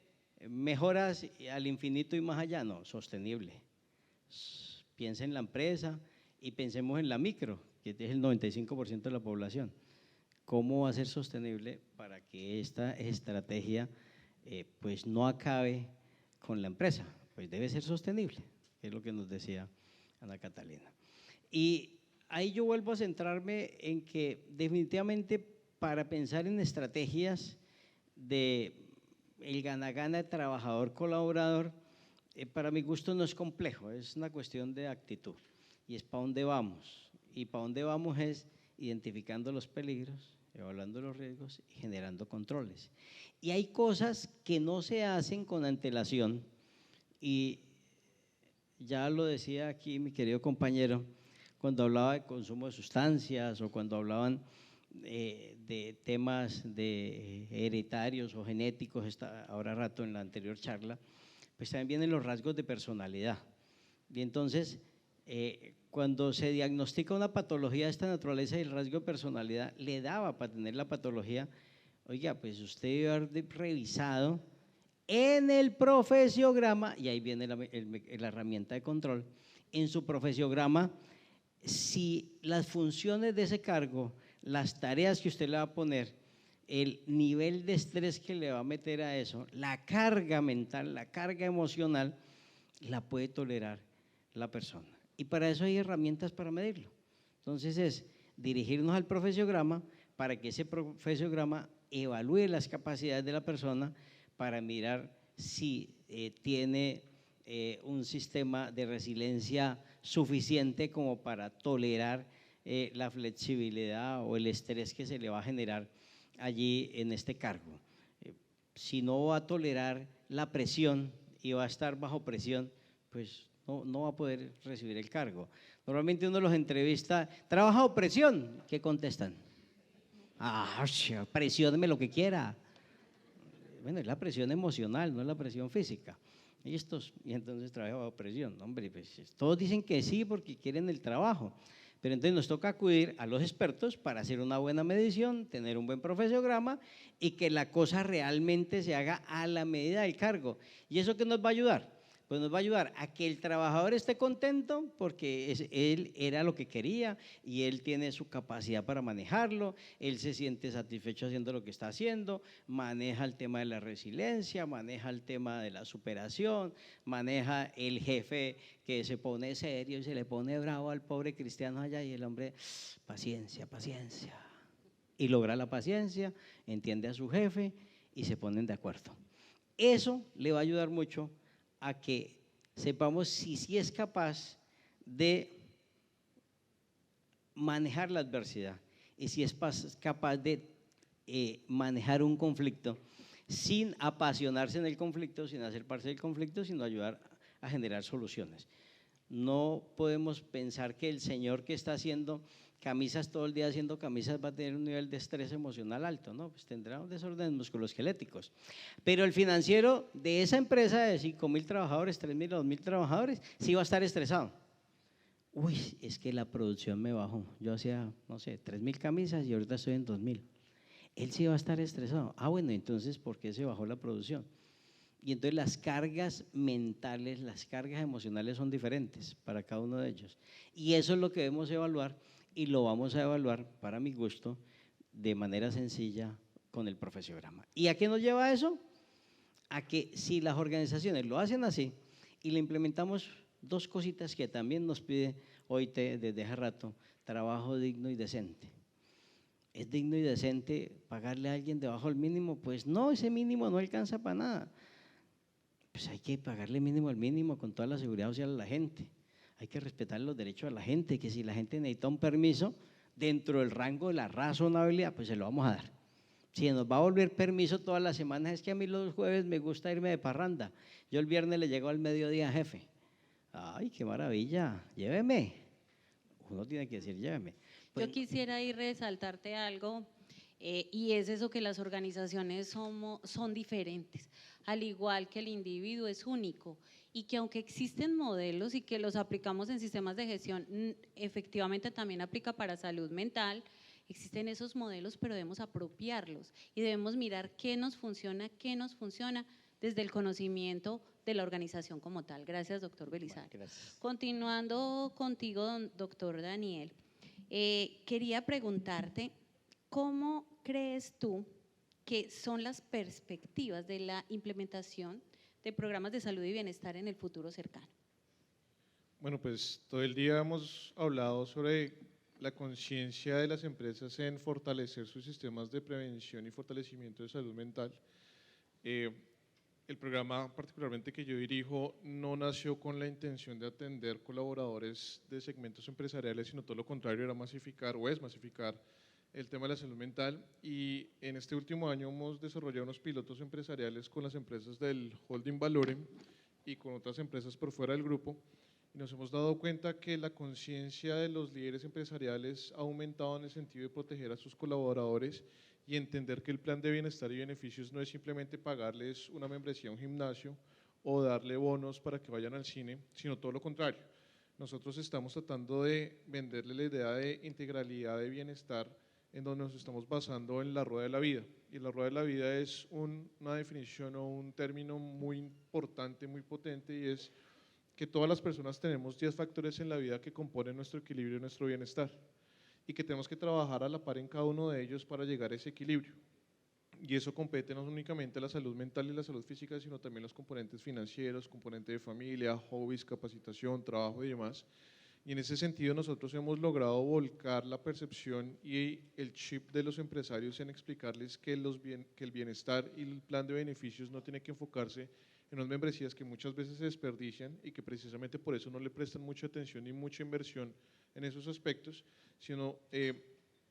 mejoras al infinito y más allá, no, sostenible. Piensa en la empresa y pensemos en la micro, que es el 95% de la población. ¿Cómo va a ser sostenible para que esta estrategia pues no acabe con la empresa, pues debe ser sostenible, que es lo que nos decía Ana Catalina. Y ahí yo vuelvo a centrarme en que definitivamente para pensar en estrategias de el gana-gana trabajador-colaborador, para mi gusto no es complejo, es una cuestión de actitud y es para dónde vamos. Y para dónde vamos es identificando los peligros, evaluando los riesgos y generando controles. Y hay cosas que no se hacen con antelación y ya lo decía aquí mi querido compañero, cuando hablaba de consumo de sustancias o cuando hablaban de temas de hereditarios o genéticos, ahora rato en la anterior charla, pues también vienen los rasgos de personalidad. Y entonces, cuando se diagnostica una patología de esta naturaleza y el rasgo de personalidad le daba para tener la patología, oiga, pues usted debe haber revisado en el profesiograma, y ahí viene la herramienta de control, en su profesiograma, si las funciones de ese cargo, las tareas que usted le va a poner, el nivel de estrés que le va a meter a eso, la carga mental, la carga emocional, la puede tolerar la persona. Y para eso hay herramientas para medirlo. Entonces es dirigirnos al profesiograma para que ese profesiograma evalúe las capacidades de la persona para mirar si tiene un sistema de resiliencia suficiente como para tolerar la flexibilidad o el estrés que se le va a generar allí en este cargo. Si no va a tolerar la presión y va a estar bajo presión, pues no va a poder recibir el cargo. Normalmente uno los entrevista, ¿trabaja bajo presión? ¿Qué contestan? Presióneme lo que quiera. Bueno, es la presión emocional, no es la presión física. Y entonces trabaja bajo presión. Hombre, pues todos dicen que sí porque quieren el trabajo. Pero entonces nos toca acudir a los expertos para hacer una buena medición, tener un buen profesiograma y que la cosa realmente se haga a la medida del cargo. ¿Y eso qué nos va a ayudar? Pues nos va a ayudar a que el trabajador esté contento porque él era lo que quería y él tiene su capacidad para manejarlo, él se siente satisfecho haciendo lo que está haciendo, maneja el tema de la resiliencia, maneja el tema de la superación, maneja el jefe que se pone serio y se le pone bravo al pobre cristiano allá y el hombre, paciencia, paciencia. Y logra la paciencia, entiende a su jefe y se ponen de acuerdo. Eso le va a ayudar mucho a que sepamos si sí es capaz de manejar la adversidad y si es capaz de manejar un conflicto sin apasionarse en el conflicto, sin hacer parte del conflicto, sino ayudar a generar soluciones. No podemos pensar que el señor que está haciendo camisas todo el día haciendo camisas va a tener un nivel de estrés emocional alto, ¿no? Pues tendrá un desorden musculoesqueléticos. Pero el financiero de esa empresa de 5.000 trabajadores, 3.000 o 2.000 trabajadores, sí va a estar estresado. Uy, es que la producción me bajó. Yo hacía, no sé, 3.000 camisas y ahorita estoy en 2.000. Él sí va a estar estresado. Bueno, entonces, ¿por qué se bajó la producción? Y entonces las cargas mentales, las cargas emocionales son diferentes para cada uno de ellos. Y eso es lo que debemos evaluar y lo vamos a evaluar, para mi gusto, de manera sencilla con el profesiograma. ¿Y a qué nos lleva eso? A que si las organizaciones lo hacen así y le implementamos dos cositas que también nos pide OIT desde hace rato, trabajo digno y decente. ¿Es digno y decente pagarle a alguien debajo del mínimo? Pues no, ese mínimo no alcanza para nada. Pues hay que pagarle mínimo al mínimo con toda la seguridad social a la gente. Hay que respetar los derechos de la gente, que si la gente necesita un permiso dentro del rango de la razonabilidad, pues se lo vamos a dar. Si nos va a volver permiso todas las semanas, es que a mí los jueves me gusta irme de parranda. Yo el viernes le llego al mediodía, jefe. ¡Ay, qué maravilla! Lléveme. Uno tiene que decir, lléveme. Pues, yo quisiera ir resaltarte algo, y es eso que las organizaciones son diferentes, al igual que el individuo es único y que aunque existen modelos y que los aplicamos en sistemas de gestión, efectivamente también aplica para salud mental, existen esos modelos, pero debemos apropiarlos y debemos mirar qué nos funciona desde el conocimiento de la organización como tal. Gracias, doctor Belisario. Bueno, gracias. Continuando contigo, doctor Daniel, quería preguntarte, ¿cómo crees tú que son las perspectivas de la implementación de programas de salud y bienestar en el futuro cercano. Bueno, pues todo el día hemos hablado sobre la conciencia de las empresas en fortalecer sus sistemas de prevención y fortalecimiento de salud mental. El programa particularmente que yo dirijo no nació con la intención de atender colaboradores de segmentos empresariales, sino todo lo contrario, era masificar o es masificar el tema de la salud mental, y en este último año hemos desarrollado unos pilotos empresariales con las empresas del Holding Valorem y con otras empresas por fuera del grupo, y nos hemos dado cuenta que la conciencia de los líderes empresariales ha aumentado en el sentido de proteger a sus colaboradores y entender que el plan de bienestar y beneficios no es simplemente pagarles una membresía a un gimnasio o darle bonos para que vayan al cine, sino todo lo contrario. Nosotros estamos tratando de venderle la idea de integralidad de bienestar, en donde nos estamos basando en la rueda de la vida. Y la rueda de la vida es una definición o un término muy importante, muy potente, y es que todas las personas tenemos 10 factores en la vida que componen nuestro equilibrio y nuestro bienestar, y que tenemos que trabajar a la par en cada uno de ellos para llegar a ese equilibrio. Y eso compete no únicamente la salud mental y la salud física, sino también los componentes financieros, componente de familia, hobbies, capacitación, trabajo y demás. Y en ese sentido nosotros hemos logrado volcar la percepción y el chip de los empresarios en explicarles que el bienestar y el plan de beneficios no tiene que enfocarse en unas membresías que muchas veces se desperdician y que precisamente por eso no le prestan mucha atención ni mucha inversión en esos aspectos, sino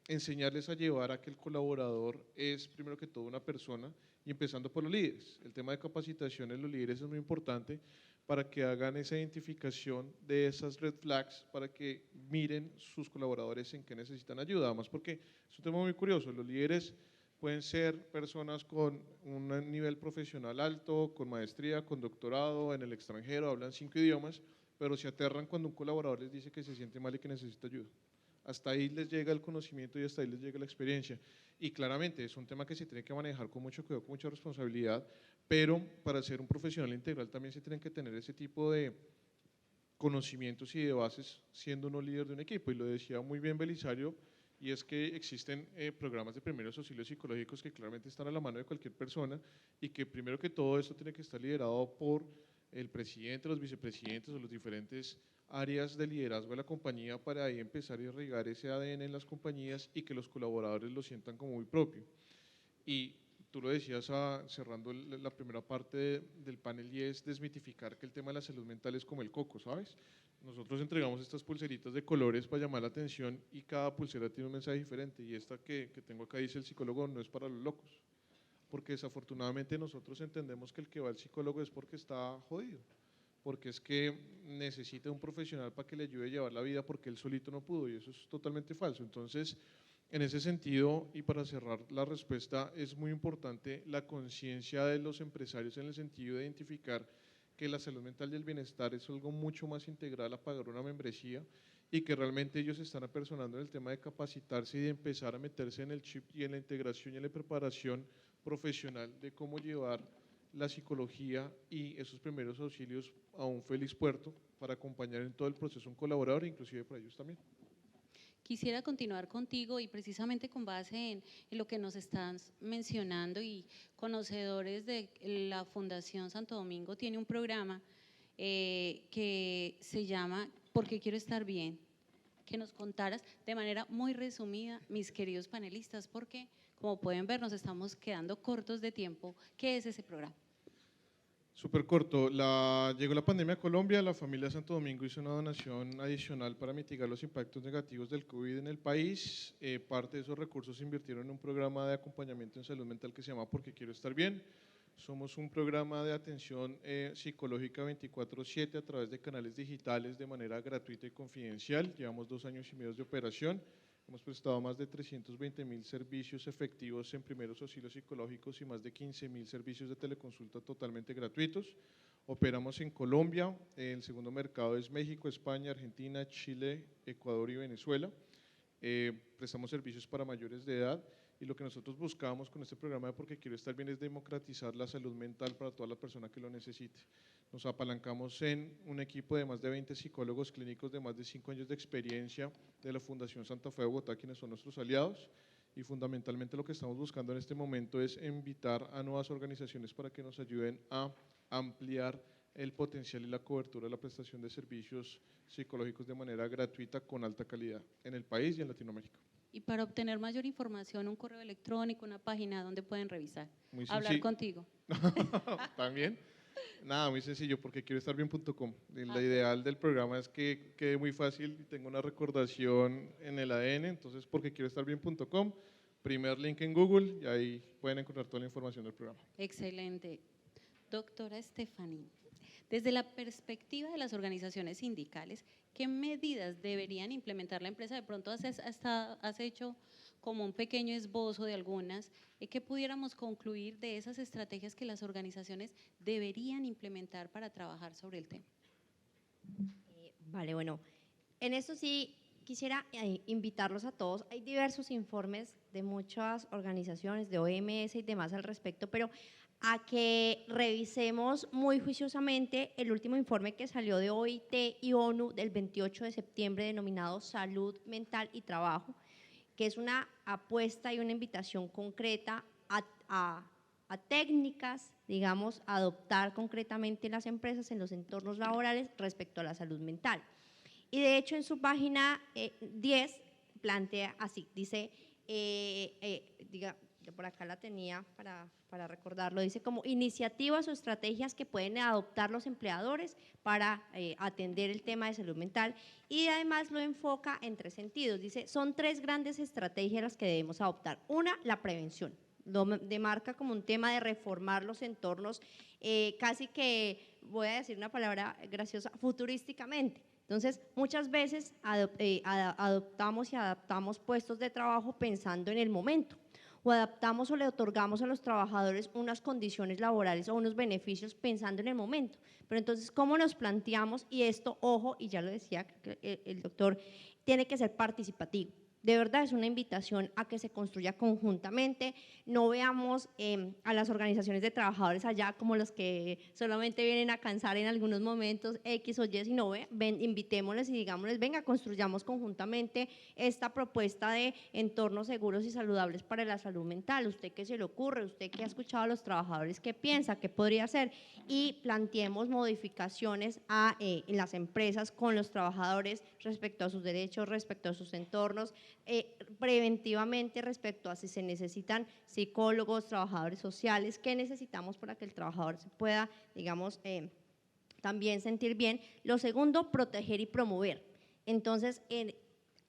enseñarles a llevar a que el colaborador es primero que todo una persona, y empezando por los líderes. El tema de capacitación en los líderes es muy importante para que hagan esa identificación de esas red flags, para que miren sus colaboradores en qué necesitan ayuda, además porque es un tema muy curioso. Los líderes pueden ser personas con un nivel profesional alto, con maestría, con doctorado, en el extranjero, hablan 5 idiomas, pero se aterran cuando un colaborador les dice que se siente mal y que necesita ayuda. Hasta ahí les llega el conocimiento y hasta ahí les llega la experiencia. Y claramente es un tema que se tiene que manejar con mucho cuidado, con mucha responsabilidad, pero para ser un profesional integral también se tienen que tener ese tipo de conocimientos y de bases siendo uno líder de un equipo. Y lo decía muy bien Belisario, y es que existen programas de primeros auxilios psicológicos que claramente están a la mano de cualquier persona, y que primero que todo esto tiene que estar liderado por el presidente, los vicepresidentes o los diferentes áreas de liderazgo de la compañía, para ahí empezar a irrigar ese ADN en las compañías y que los colaboradores lo sientan como muy propio. Y tú lo decías cerrando la primera parte del panel, y es desmitificar que el tema de la salud mental es como el coco, ¿sabes? Nosotros entregamos estas pulseritas de colores para llamar la atención, y cada pulsera tiene un mensaje diferente, y esta que tengo acá dice: el psicólogo no es para los locos, porque desafortunadamente nosotros entendemos que el que va al psicólogo es porque está jodido, porque es que necesita un profesional para que le ayude a llevar la vida, porque él solito no pudo, y eso es totalmente falso. Entonces, en ese sentido, y para cerrar la respuesta, es muy importante la conciencia de los empresarios en el sentido de identificar que la salud mental y el bienestar es algo mucho más integral a pagar una membresía, y que realmente ellos están apersonando en el tema de capacitarse y de empezar a meterse en el chip y en la integración y en la preparación profesional de cómo llevar la psicología y esos primeros auxilios a un feliz puerto, para acompañar en todo el proceso un colaborador, inclusive para ellos también. Quisiera continuar contigo y precisamente con base en lo que nos estás mencionando, y conocedores de la Fundación Santo Domingo tiene un programa que se llama Porque quiero estar bien, que nos contaras de manera muy resumida, mis queridos panelistas, porque como pueden ver nos estamos quedando cortos de tiempo. ¿Qué es ese programa? Súper corto. Llegó la pandemia a Colombia, la familia Santo Domingo hizo una donación adicional para mitigar los impactos negativos del COVID en el país. Parte de esos recursos se invirtieron en un programa de acompañamiento en salud mental que se llama Porque quiero estar bien. Somos un programa de atención psicológica 24/7 a través de canales digitales de manera gratuita y confidencial. Llevamos 2 años y medio de operación. Hemos prestado más de 320.000 servicios efectivos en primeros auxilios psicológicos y más de 15.000 servicios de teleconsulta totalmente gratuitos. Operamos en Colombia, el segundo mercado es México, España, Argentina, Chile, Ecuador y Venezuela. Prestamos servicios para mayores de edad, y lo que nosotros buscamos con este programa de Porque quiero estar bien es democratizar la salud mental para toda la persona que lo necesite. Nos apalancamos en un equipo de más de 20 psicólogos clínicos de más de 5 años de experiencia de la Fundación Santa Fe de Bogotá, quienes son nuestros aliados, y fundamentalmente lo que estamos buscando en este momento es invitar a nuevas organizaciones para que nos ayuden a ampliar el potencial y la cobertura de la prestación de servicios psicológicos de manera gratuita con alta calidad en el país y en Latinoamérica. Y para obtener mayor información, un correo electrónico, una página donde pueden revisar, Muy hablar sencillo. contigo. También. Nada, muy sencillo, porque quiero estar bien.com. La ideal del programa es que quede muy fácil y tenga una recordación en el ADN, entonces porque quiero estar bien.com, primer link en Google y ahí pueden encontrar toda la información del programa. Excelente. Doctora Estefanía, desde la perspectiva de las organizaciones sindicales, ¿qué medidas deberían implementar la empresa? De pronto has hecho como un pequeño esbozo de algunas, que pudiéramos concluir de esas estrategias que las organizaciones deberían implementar para trabajar sobre el tema. Vale, bueno, en esto sí quisiera invitarlos a todos. Hay diversos informes de muchas organizaciones, de OMS y demás al respecto, pero a que revisemos muy juiciosamente el último informe que salió de OIT y ONU del 28 de septiembre denominado Salud Mental y Trabajo, que es una apuesta y una invitación concreta a técnicas, digamos, a adoptar concretamente en las empresas, en los entornos laborales respecto a la salud mental. Y de hecho en su página 10 plantea así, dice, yo por acá la tenía para recordarlo, dice como iniciativas o estrategias que pueden adoptar los empleadores para atender el tema de salud mental, y además lo enfoca en 3 sentidos. Dice, son 3 grandes estrategias las que debemos adoptar. Una, la prevención. Lo demarca como un tema de reformar los entornos, casi que, voy a decir una palabra graciosa, futurísticamente. Entonces, muchas veces adoptamos y adaptamos puestos de trabajo pensando en el momento, o adaptamos o le otorgamos a los trabajadores unas condiciones laborales o unos beneficios pensando en el momento. Pero entonces, ¿cómo nos planteamos? Y esto, ojo, y ya lo decía el doctor, tiene que ser participativo. De verdad es una invitación a que se construya conjuntamente. No veamos a las organizaciones de trabajadores allá como los que solamente vienen a cansar en algunos momentos X o Y, sino invitémosles y digámosles, venga, construyamos conjuntamente esta propuesta de entornos seguros y saludables para la salud mental. ¿Usted qué se le ocurre? ¿Usted qué ha escuchado a los trabajadores? ¿Qué piensa? ¿Qué podría hacer? Y planteemos modificaciones en las empresas con los trabajadores respecto a sus derechos, respecto a sus entornos, preventivamente respecto a si se necesitan psicólogos, trabajadores sociales, qué necesitamos para que el trabajador se pueda, digamos, también sentir bien. Lo segundo, proteger y promover. Entonces,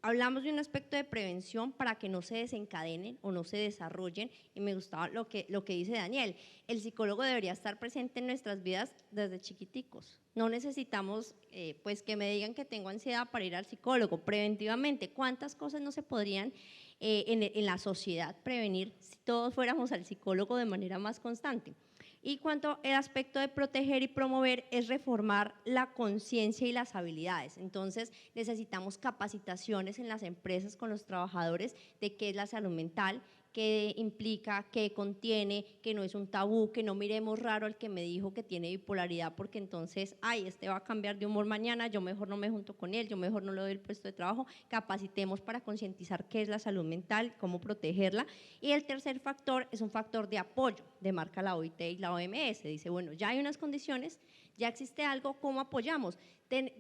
hablamos de un aspecto de prevención para que no se desencadenen o no se desarrollen, y me gustaba lo que dice Daniel, el psicólogo debería estar presente en nuestras vidas desde chiquiticos. No necesitamos pues que me digan que tengo ansiedad para ir al psicólogo. Preventivamente, ¿cuántas cosas no se podrían en la sociedad prevenir si todos fuéramos al psicólogo de manera más constante? Y cuanto al aspecto de proteger y promover es reformar la conciencia y las habilidades. Entonces necesitamos capacitaciones en las empresas con los trabajadores de qué es la salud mental, qué implica, qué contiene, que no es un tabú, que no miremos raro al que me dijo que tiene bipolaridad porque entonces, ay, este va a cambiar de humor mañana, yo mejor no me junto con él, yo mejor no le doy el puesto de trabajo. Capacitemos para concientizar qué es la salud mental, cómo protegerla. Y el tercer factor es un factor de apoyo, demarca la OIT y la OMS. Dice, bueno, ya hay unas condiciones, ya existe algo, ¿cómo apoyamos?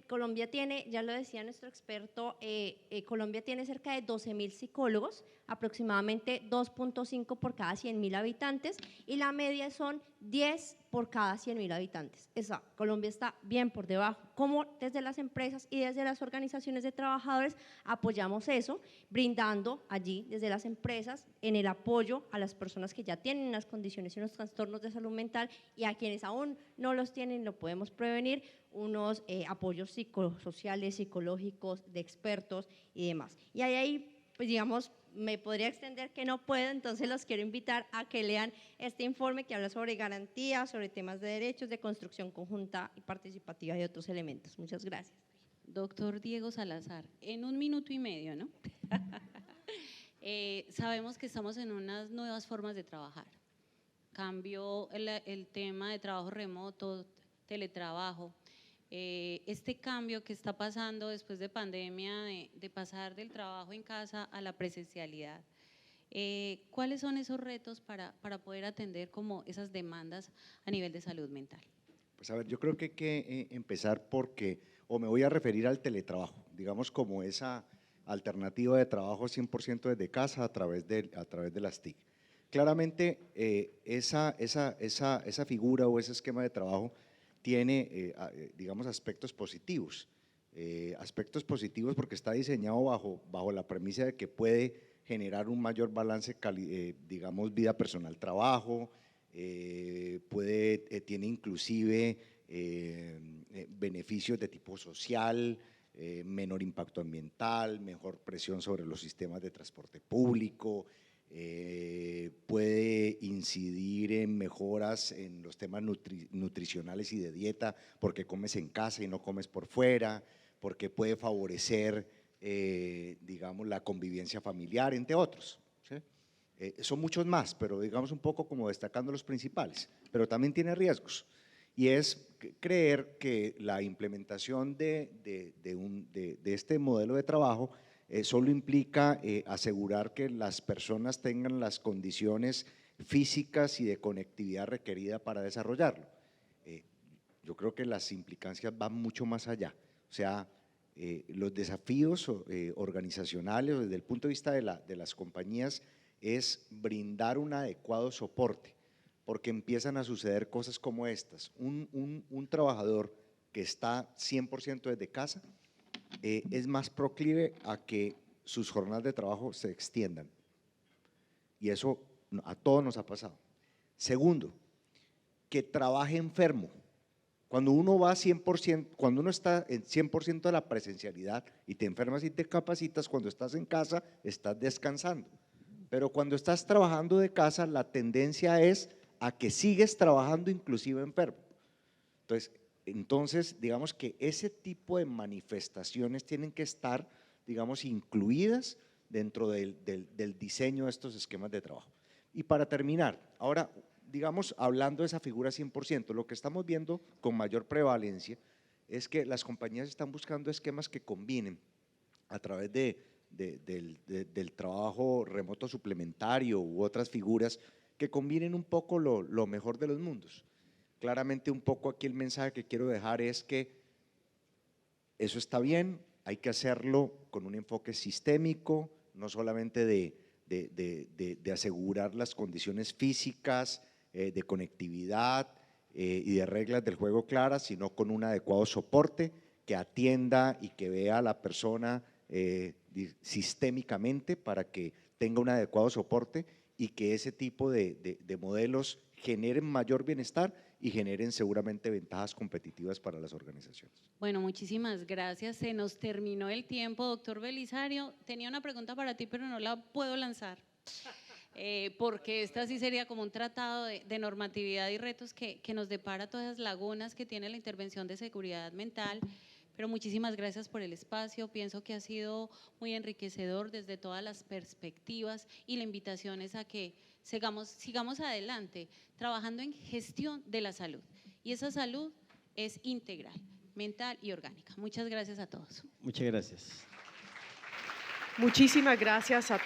Colombia tiene, ya lo decía nuestro experto, Colombia tiene cerca de 12.000 psicólogos, aproximadamente 2.5 por cada 100.000 habitantes, y la media son 10 por cada 100.000 habitantes. Colombia está bien por debajo. ¿Cómo desde las empresas y desde las organizaciones de trabajadores apoyamos eso? Brindando allí desde las empresas en el apoyo a las personas que ya tienen unas condiciones y unos trastornos de salud mental, y a quienes aún no los tienen lo podemos prevenir, unos apoyos psicosociales, psicológicos, de expertos y demás. Y ahí, pues digamos, me podría extender que no puedo, entonces los quiero invitar a que lean este informe que habla sobre garantías, sobre temas de derechos, de construcción conjunta y participativa y otros elementos. Muchas gracias. Doctor Diego Salazar, en 1 minuto y medio, ¿no? Sabemos que estamos en unas nuevas formas de trabajar. Cambió el tema de trabajo remoto, teletrabajo. Este cambio que está pasando después de pandemia, de pasar del trabajo en casa a la presencialidad, ¿Cuáles son esos retos para poder atender como esas demandas a nivel de salud mental? Pues a ver, yo creo que hay que empezar o me voy a referir al teletrabajo, digamos como esa alternativa de trabajo 100% desde casa a través de las TIC. Claramente esa figura o ese esquema de trabajo tiene, digamos, aspectos positivos porque está diseñado bajo la premisa de que puede generar un mayor balance, digamos, vida personal-trabajo, tiene inclusive beneficios de tipo social, menor impacto ambiental, mejor presión sobre los sistemas de transporte público, puede incidir en mejoras en los temas nutricionales y de dieta porque comes en casa y no comes por fuera, porque puede favorecer, digamos, la convivencia familiar, entre otros. ¿Sí? Son muchos más, pero digamos un poco como destacando los principales, pero también tiene riesgos, y es creer que la implementación de este modelo de trabajo solo implica asegurar que las personas tengan las condiciones físicas y de conectividad requerida para desarrollarlo. Yo creo que las implicancias van mucho más allá, o sea, los desafíos organizacionales desde el punto de vista de las compañías es brindar un adecuado soporte, porque empiezan a suceder cosas como estas. Un trabajador que está 100% desde casa es más proclive a que sus jornadas de trabajo se extiendan, y eso a todos nos ha pasado. Segundo, que trabaje enfermo. Cuando uno va 100%, cuando uno está en 100% de la presencialidad y te enfermas y te capacitas, cuando estás en casa estás descansando. Pero cuando estás trabajando de casa, la tendencia es a que sigues trabajando inclusive enfermo. Entonces, digamos que ese tipo de manifestaciones tienen que estar, digamos, incluidas dentro del diseño de estos esquemas de trabajo. Y para terminar, ahora, digamos, hablando de esa figura 100%, lo que estamos viendo con mayor prevalencia es que las compañías están buscando esquemas que combinen a través del trabajo remoto suplementario u otras figuras que combinen un poco lo mejor de los mundos. Claramente un poco aquí el mensaje que quiero dejar es que eso está bien, hay que hacerlo con un enfoque sistémico, no solamente de asegurar las condiciones físicas, de conectividad y de reglas del juego claras, sino con un adecuado soporte que atienda y que vea a la persona sistémicamente para que tenga un adecuado soporte y que ese tipo de modelos generen mayor bienestar y generen seguramente ventajas competitivas para las organizaciones. Bueno, muchísimas gracias. Se nos terminó el tiempo, doctor Belisario. Tenía una pregunta para ti, pero no la puedo lanzar, porque esta sí sería como un tratado de normatividad y retos que nos depara todas las lagunas que tiene la intervención de seguridad mental. Pero muchísimas gracias por el espacio, pienso que ha sido muy enriquecedor desde todas las perspectivas, y la invitación es a que sigamos adelante trabajando en gestión de la salud, y esa salud es integral, mental y orgánica. Muchas gracias a todos. Muchas gracias. Muchísimas gracias a